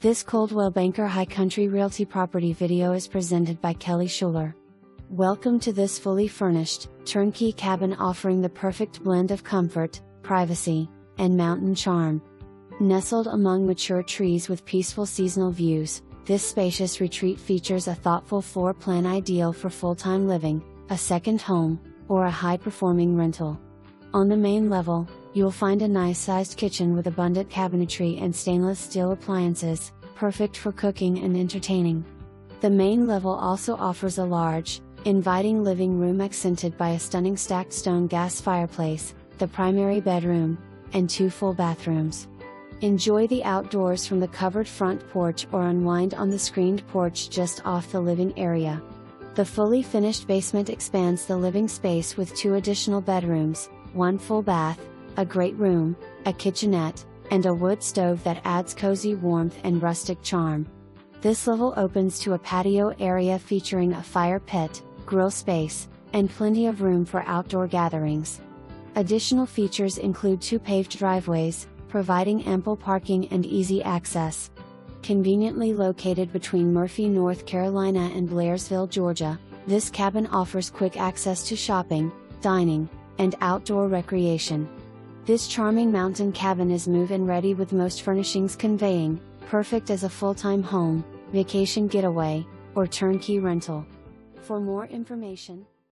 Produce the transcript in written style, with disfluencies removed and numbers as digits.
This Coldwell Banker High Country Realty property video is presented by Kelly Schuler. Welcome to this fully furnished, turnkey cabin offering the perfect blend of comfort, privacy, and mountain charm. Nestled among mature trees with peaceful seasonal views, this spacious retreat features a thoughtful floor plan ideal for full-time living, a second home, or a high-performing rental. On the main level, you'll find a nice-sized kitchen with abundant cabinetry and stainless steel appliances, perfect for cooking and entertaining. The main level also offers a large, inviting living room accented by a stunning stacked stone gas fireplace, the primary bedroom, and 2 full bathrooms. Enjoy the outdoors from the covered front porch or unwind on the screened porch just off the living area. The fully finished basement expands the living space with 2 additional bedrooms, 1 full bath, a great room, a kitchenette, and a wood stove that adds cozy warmth and rustic charm. This level opens to a patio area featuring a fire pit, grill space, and plenty of room for outdoor gatherings. Additional features include 2 paved driveways, providing ample parking and easy access. Conveniently located between Murphy, North Carolina and Blairsville, Georgia, this cabin offers quick access to shopping, dining, and outdoor recreation. This charming mountain cabin is move-in ready with most furnishings conveying, perfect as a full-time home, vacation getaway, or turnkey rental. For more information,